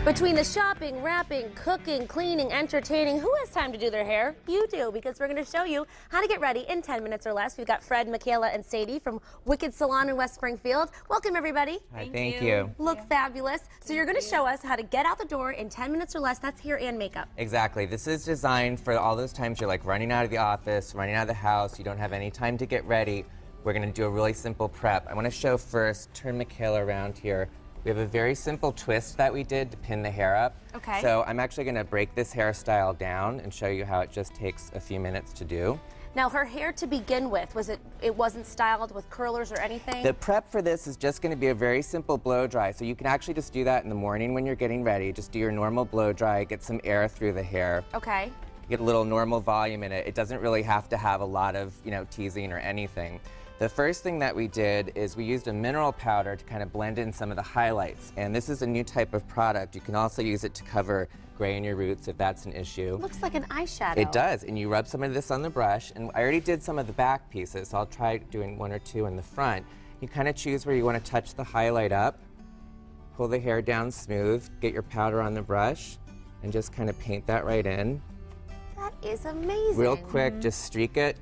Between the shopping, wrapping, cooking, cleaning, entertaining, who has time to do their hair? You do, because we're going to show you how to get ready in 10 minutes or less. We've got Fred, Michaela, and Sadie from Wicked Salon in West Springfield. Welcome, everybody. Hi, thank you. Look fabulous. So you're going to show us how to get out the door in 10 minutes or less. That's hair and makeup. Exactly. This is designed for all those times you're like running out of the office, running out of the house, you don't have any time to get ready. We're going to do a really simple prep. I want to show first, turn Michaela around here. We have a very simple twist that we did to pin the hair up. Okay. So I'm actually going to break this hairstyle down and show you how it just takes a few minutes to do. Now, her hair to begin with, it wasn't styled with curlers or anything? The prep for this is just going to be a very simple blow dry. So you can actually just do that in the morning when you're getting ready. Just do your normal blow dry, get some air through the hair. Okay. Get a little normal volume in it. It doesn't really have to have a lot of, teasing or anything. The first thing that we did is we used a mineral powder to kind of blend in some of the highlights. And this is a new type of product. You can also use it to cover gray in your roots if that's an issue. Looks like an eyeshadow. It does, and you rub some of this on the brush. And I already did some of the back pieces, so I'll try doing one or two in the front. You kind of choose where you want to touch the highlight up, pull the hair down smooth, get your powder on the brush, and just kind of paint that right in. That is amazing. Real quick, just streak it.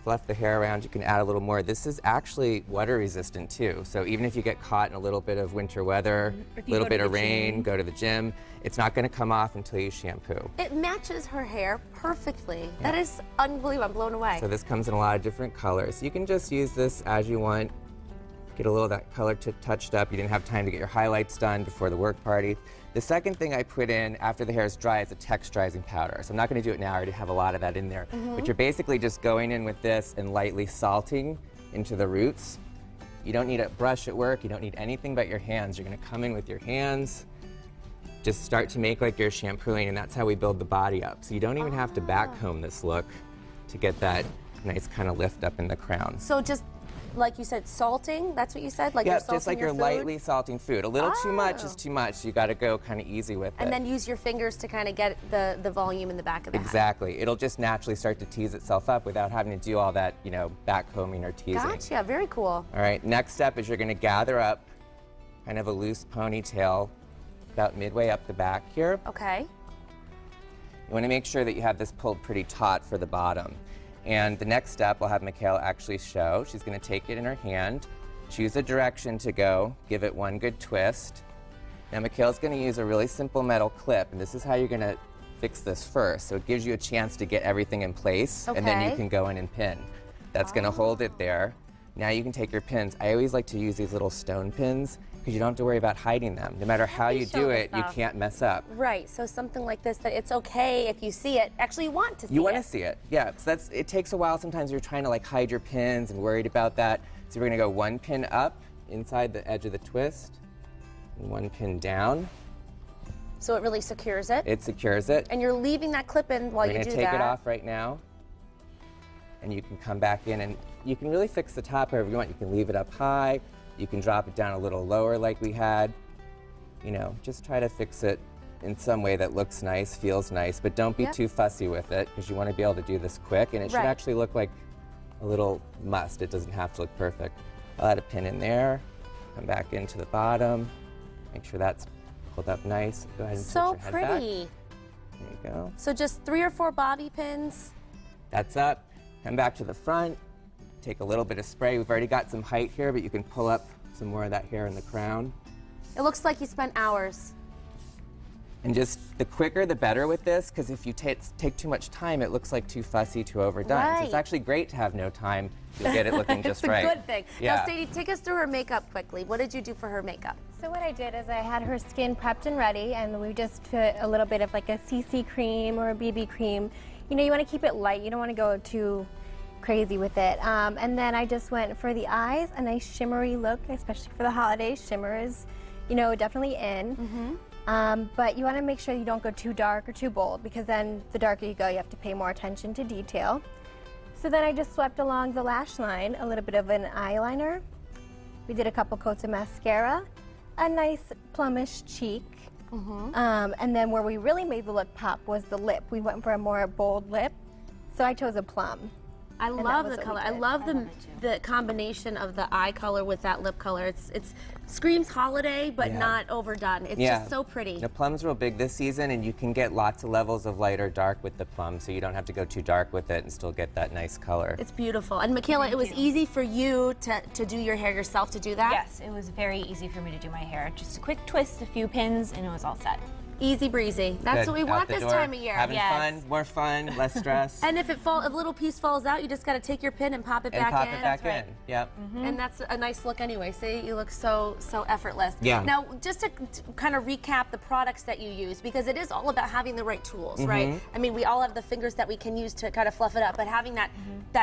Fluff the hair around, you can add a little more. This is actually water resistant too, so even if you get caught in a little bit of winter weather, a little bit of rain, go to the gym, it's not going to come off until you shampoo. It matches her hair perfectly. Yeah. That is unbelievable. I'm blown away. So this comes in a lot of different colors. You can just use this as you want. Get a little of that color touched up. You didn't have time to get your highlights done before the work party. The second thing I put in after the hair is dry is a texturizing powder. So I'm not going to do it now. I already have a lot of that in there. But you're basically just going in with this and lightly salting into the roots. You don't need a brush at work. You don't need anything but your hands. You're going to come in with your hands. Just start to make like you're shampooing, and that's how we build the body up. So you don't even have to back comb this look to get that nice kind of lift up in the crown. So just like you said, salting, that's what you said? Like yeah, you're just like you're lightly salting food. A little too much is too much. So you got to go kind of easy with it. And then use your fingers to kind of get the volume in the back of the head. Exactly. It'll just naturally start to tease itself up without having to do all that, back combing or teasing. Gotcha, very cool. All right, next step is you're going to gather up kind of a loose ponytail about midway up the back here. Okay. You want to make sure that you have this pulled pretty taut for the bottom. And the next step, I'll have Michaela actually show. She's going to take it in her hand, choose a direction to go, give it one good twist. Now Michaela's going to use a really simple metal clip, and this is how you're going to fix this first. So it gives you a chance to get everything in place, and then you can go in and pin. That's going to hold it there. Now you can take your pins. I always like to use these little stone pins because you don't have to worry about hiding them. No matter how you do it, you can't mess up. Right, so something like this, that it's okay if you see it. Actually, you want to see it. You want to see it, yeah. So it takes a while. Sometimes you're trying to like hide your pins and worried about that. So we're going to go one pin up inside the edge of the twist and one pin down. So it really secures it? It secures it. And you're leaving that clip in while you do that? We're going to take it off right now. And you can come back in, and you can really fix the top however you want. You can leave it up high, you can drop it down a little lower like we had. Just try to fix it in some way that looks nice, feels nice, but don't be too fussy with it because you want to be able to do this quick, and it should actually look like a little must. It doesn't have to look perfect. I'll add a pin in there, come back into the bottom, make sure that's pulled up nice. Go ahead and tilt your head back. So pretty. There you go. So just 3 or 4 bobby pins. That's up. Come back to the front, take a little bit of spray. We've already got some height here, but you can pull up some more of that hair in the crown. It looks like you spent hours. And just the quicker the better with this, because if you take too much time, it looks like too fussy, too overdone. Right. So it's actually great to have no time. You'll get it looking just right. It's a good thing. Yeah. Now, Sadie, take us through her makeup quickly. What did you do for her makeup? So what I did is I had her skin prepped and ready, and we just put a little bit of like a CC cream or a BB cream. You want to keep it light. You don't want to go too crazy with it. And then I just went for the eyes, a nice shimmery look, especially for the holidays. Shimmer is, definitely in. But you want to make sure you don't go too dark or too bold, because then the darker you go, you have to pay more attention to detail. So then I just swept along the lash line, a little bit of an eyeliner. We did a couple coats of mascara, a nice plumish cheek. And then where we really made the look pop was the lip. We went for a more bold lip, so I chose a plum. I that love was the what we color. I did. love the combination of the eye color with that lip color. It's screams holiday, but Yeah. not overdone. It's just so pretty. The plum's real big this season, and you can get lots of levels of light or dark with the plum, so you don't have to go too dark with it and still get that nice color. It's beautiful. And Michaela, it was easy for you to do your hair yourself, to do that? Yes, it was very easy for me to do my hair. Just a quick twist, a few pins, and it was all set. Easy breezy. That's Good. what we Out want the this door, time of year. Having Yes. fun, more fun, less stress. And if a little piece falls out, you just got to take your pin and pop it And back pop in. it back right. in. Yep. And that's a nice look anyway. See, you look so effortless. Yeah. Now, just to kind of recap the products that you use, because it is all about having the right tools, right? I mean, we all have the fingers that we can use to kind of fluff it up, but having that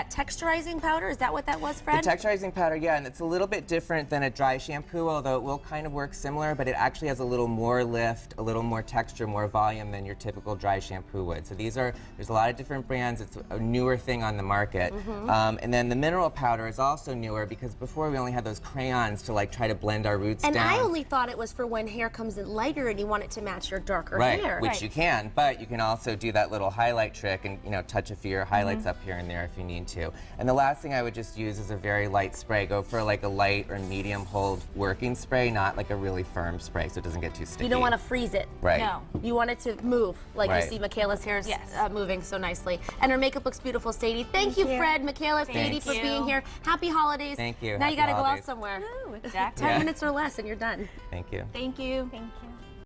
texturizing powder, is that what that was, Fred? The texturizing powder, yeah, and it's a little bit different than a dry shampoo, although it will kind of work similar, but it actually has a little more lift, a little more texture, more volume than your typical dry shampoo would. So there's a lot of different brands. It's a newer thing on the market. And then the mineral powder is also newer because before we only had those crayons to like try to blend our roots and down. I only thought it was for when hair comes in lighter and you want it to match your darker Right, hair. which you can, but you can also do that little highlight trick and touch a few of your highlights up here and there if you need to. And the last thing I would just use is a very light spray. Go for like a light or medium hold working spray, not like a really firm spray so it doesn't get too sticky. You don't want to freeze it. Right. No. You want it to move, like Right. you see Michaela's hair is Yes. moving so nicely. And her makeup looks beautiful, Sadie. Thank you, you. Fred, Michaela, Sadie, Thank for you. being here. Happy holidays. Thank you. Now you Happy got to go out holidays. somewhere. Exactly. 10 minutes or less and you're done. Thank you. Thank you. Thank you.